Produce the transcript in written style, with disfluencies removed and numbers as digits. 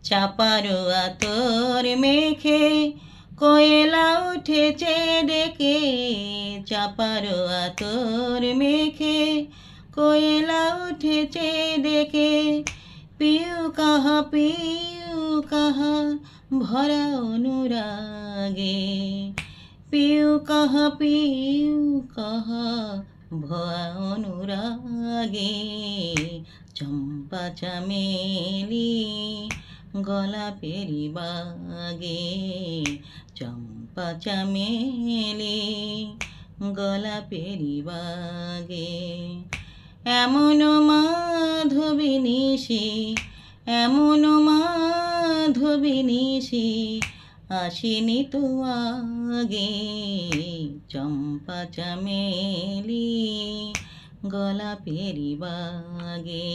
চাপারো আতর মেখে কোয়েলা উঠেছে ডেকে, চাপারো আতর মেখে কোয়েলা উঠেছে ডেকে। পিউ কাহা ভরা অনুরাগে, পিউ কাহা ভরা অনুরাগে। চম্পা চামেলি গোলাপেরি বাগে, চম্পা চামেলি গোলাপেরি বাগে। এমন মাধবী নিশি, এমন মাধবী নিশি আসেনি তো আগে। চম্পা চামেলি গোলাপেরি বাগে,